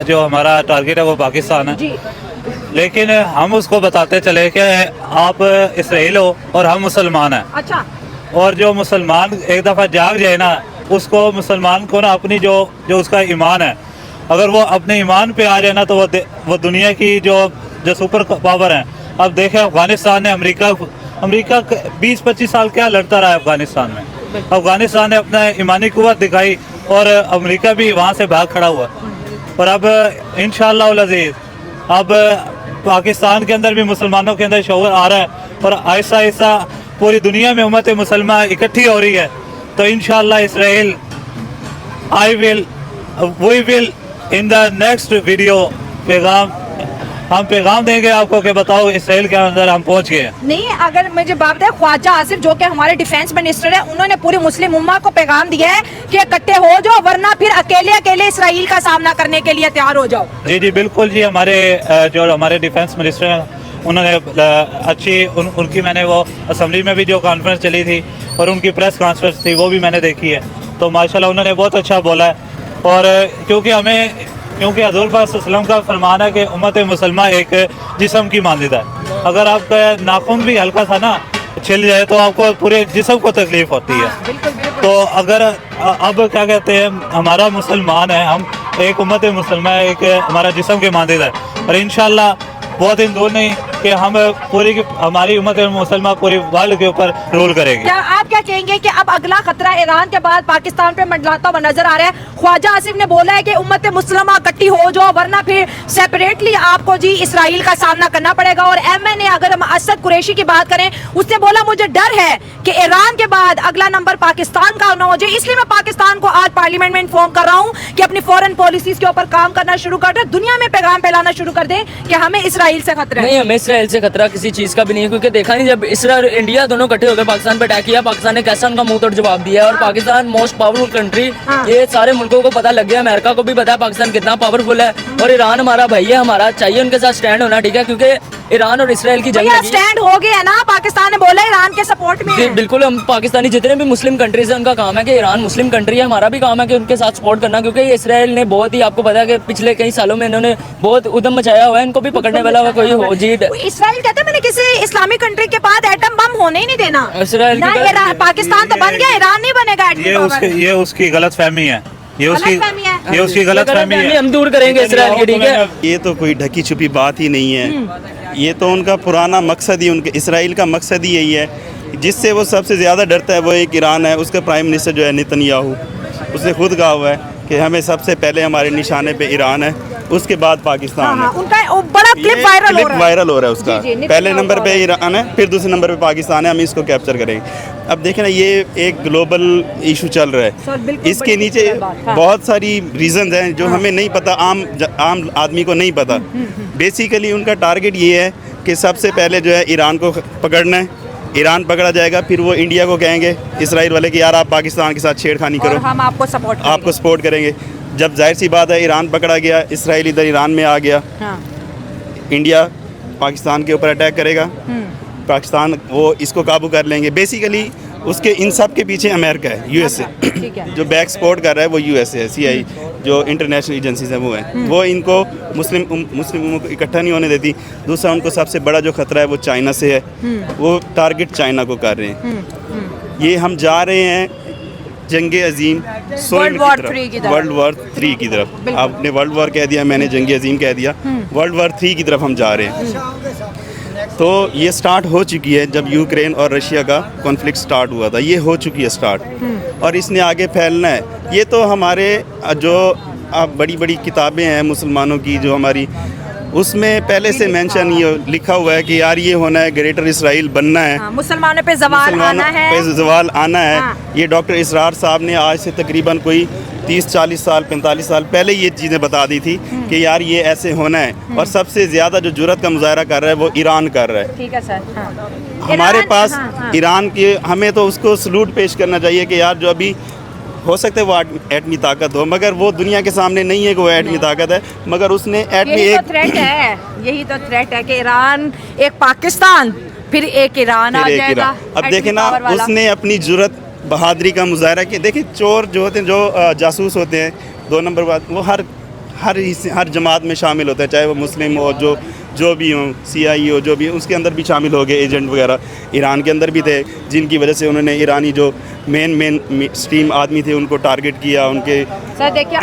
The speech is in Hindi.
जो हमारा टारगेट है वो पाकिस्तान है जी। लेकिन हम उसको बताते चले कि आप इसराइल हो और हम मुसलमान हैं। अच्छा। और जो मुसलमान एक दफ़ा जाग जाए ना, उसको मुसलमान को ना अपनी जो जो उसका ईमान है, अगर वो अपने ईमान पे आ जाए ना, तो वो दुनिया की जो सुपर पावर है। अब देखें अफगानिस्तान ने अमेरिका 20-25 साल क्या लड़ता रहा है अफगानिस्तान में। अफगानिस्तान ने अपना ईमानी कुव्वत दिखाई और अमेरिका भी वहाँ से भाग खड़ा हुआ। और अब इंशाअल्लाह अज़ीज़ अब पाकिस्तान के अंदर भी मुसलमानों के अंदर शऊर आ रहा है और आहिस्ता आहिस्ता पूरी दुनिया में उम्मत मुसलमान इकट्ठी हो रही है। तो इंशाअल्लाह Israel we will in the next video हम पैगाम देंगे आपको कि बताओ इसराइल के अंदर हम पहुंच गए हैं। नहीं, अगर मुझे बात बताए, ख्वाजा आसिफ जो कि हमारे डिफेंस मिनिस्टर है, उन्होंने पूरी मुस्लिम उम्मा को पैगाम दिया है कि इकट्ठे हो जाओ, वरना फिर अकेले अकेले इसराइल का सामना करने के लिए तैयार हो जाओ। जी जी बिल्कुल जी। हमारे डिफेंस मिनिस्टर हैं, उन्होंने उनकी मैंने वो असम्बली में भी जो कॉन्फ्रेंस चली थी और उनकी प्रेस कॉन्फ्रेंस थी वो भी मैंने देखी है। तो माशाल्लाह उन्होंने बहुत अच्छा बोला है। और क्योंकि हज़ूर पाक सल्लल्लाहु अलैहि वसल्लम का फरमान है कि उम्मत मुसलमा एक जिस्म की मानद है। अगर आपका नाखून भी हल्का सा ना छिल जाए तो आपको पूरे जिस्म को तकलीफ होती है। तो अगर अब क्या कहते हैं, हमारा मुसलमान है, हम एक उम्मत मुसलमान एक हमारा जिस्म के मानद है। और इंशाअल्लाह बहुत दिन दूर नहीं कि हम हमारी उम्मत मुसलमान पूरी वर्ल्ड के ऊपर रूल करेगी। क्या आप क्या कहेंगे कि अब अगला खतरा ईरान के बाद पाकिस्तान पे मंडलाता हुआ नजर आ रहा है? ख्वाजा आसिफ ने बोला है कि उम्मत मुसलमान इकट्ठी हो जाओ, वरना फिर सेपरेटली आपको जी इसराइल का सामना करना पड़ेगा। और MNA अगर हम असद कुरैशी की बात करें, उसने बोला मुझे डर है कि ईरान के बाद अगला नंबर पाकिस्तान का ना हो जाए, इसलिए मैं पाकिस्तान को आज पार्लियामेंट में इन्फॉर्म कर रहा हूँ कि अपनी फॉरेन पॉलिसीज के ऊपर काम करना शुरू कर दे, दुनिया में पैगाम फैलाना शुरू कर दे कि हमें इसराइल से खतरा है। नहीं, हमें इसराइल से खतरा किसी चीज का भी नहीं है, क्योंकि देखा नहीं जब इसराइल इंडिया दोनों इकट्ठे होकर पाकिस्तान पे अटैक किया, पाकिस्तान ने कैसा उनका मुंह तोड़ जवाब दिया। और पाकिस्तान मोस्ट पावरफुल कंट्री, ये सारे मुल्कों को पता लग गया, अमेरिका को भी पता है पाकिस्तान कितना पावरफुल है। और ईरान हमारा भाई है, हमारा चाहिए उनके साथ स्टैंड होना, ठीक है, क्योंकि ईरान और इसराइल की जंग स्टैंड हो गया ना, पाकिस्तान ने बोला ईरान के सपोर्ट में। जी बिल्कुल, हम पाकिस्तानी जितने भी मुस्लिम कंट्रीज हैं उनका काम है कि ईरान मुस्लिम कंट्री है, हमारा भी काम है कि उनके साथ सपोर्ट करना, क्योंकि इसराइल ने बहुत ही, आपको पता है कि पिछले कई सालों में इन्होंने बहुत उद्यम मचाया हुआ है, इनको भी पकड़ने वाला कोई हो जी। इसराइल कहते हैं मैंने किसी इस्लामिक कंट्री के बाद एटम बम होने ही नहीं देना। इसराइल पाकिस्तान तो बन गया, ईरान नहीं बनेगा एटम बम। ये उसकी गलत फहमी है, ये उसकी गलत फहमी है। हम दूर करेंगे इसराइल की, ठीक है। ये तो कोई ढकी छुपी बात ही नहीं है, ये तो उनका पुराना मकसद ही, उनके इसराइल का मकसद ही यही है। जिससे वो सबसे ज़्यादा डरता है वो एक ईरान है। उसका प्राइम मिनिस्टर जो है नेतन्याहू, उसने खुद कहा हुआ है कि हमें सबसे पहले हमारे निशाने पे ईरान है, उसके बाद पाकिस्तान है। उनका बड़ा क्लिप वायरल हो रहा है उसका। पहले नंबर पे ईरान है, फिर दूसरे नंबर पे पाकिस्तान है, हम इसको कैप्चर करेंगे। अब देखें ना, ये एक ग्लोबल इशू चल रहा है, इसके नीचे बहुत सारी रीजंस हैं जो हमें नहीं पता, आम आदमी को नहीं पता। बेसिकली उनका टारगेट ये है कि सबसे पहले जो है ईरान को पकड़ना है, ईरान पकड़ा जाएगा, फिर वो इंडिया को कहेंगे इसराइल वाले कि यार आप पाकिस्तान के साथ छेड़खानी करो, हम आपको सपोर्ट करेंगे। जब जाहिर सी बात है ईरान पकड़ा गया, इसराइल इधर ईरान में आ गया, इंडिया पाकिस्तान के ऊपर अटैक करेगा, पाकिस्तान वो इसको काबू कर लेंगे। बेसिकली उसके इन सब के पीछे अमेरिका है, USA जो बैक सपोर्ट कर रहा है वो USA है। CI जो इंटरनेशनल एजेंसीज हैं वो है, वो इनको मुस्लिम को इकट्ठा नहीं होने देती। दूसरा उनको सबसे बड़ा जो खतरा है वो चाइना से है, वो टारगेट चाइना को कर रहे हैं। ये हम जा रहे हैं जंग अजीम वर्ल्ड वॉर 3 की तरफ। आपने वर्ल्ड वॉर कह दिया, मैंने जंग अजीम कह दिया, वर्ल्ड वॉर 3 की तरफ हम जा रहे हैं। तो ये स्टार्ट हो चुकी है, जब यूक्रेन और रशिया का कॉन्फ्लिक्ट स्टार्ट हुआ था, ये हो चुकी है स्टार्ट, और इसने आगे फैलना है। ये तो हमारे जो बड़ी बड़ी किताबें हैं मुसलमानों की, जो हमारी, उसमें पहले से मेंशन ये लिखा हुआ है कि यार ये होना है, ग्रेटर इसराइल बनना है, मुसलमानों पे ज़वाल आना है। ये डॉक्टर इसरार साहब ने आज से तकरीबन कोई 30-40 साल 45 साल पहले ये चीज़ें बता दी थी कि यार ये ऐसे होना है। और सबसे ज़्यादा जो जुर्रत का मुजाहरा कर रहा है वो ईरान कर रहा है। ठीक है सर। हमारे पास ईरान के, हमें तो उसको सलूट पेश करना चाहिए कि यार जो अभी हो सकता है वो एटमी ताकत हो, मगर वो दुनिया के सामने नहीं है कि वो एटमी ताकत है, मगर उसने एटमी एक थ्रेट है, यही तो थ्रेट है कि ईरान, एक पाकिस्तान, फिर एक ईरान आ जाएगा। अब देखें ना, उसने अपनी जुर्रत बहादुरी का मुजाहरा किया। देखिए चोर जो होते हैं, जो जासूस होते हैं, 2 नंबर बात, वो हर जमात में शामिल होता है, चाहे वो मुस्लिम हो, जो भी हो, CI हो, जो भी हो, उसके अंदर भी शामिल हो गए एजेंट वगैरह। ईरान के अंदर भी थे, जिनकी वजह से उन्होंने ईरानी जो मेन स्ट्रीम आदमी थे उनको टारगेट किया। उनके सर देखिए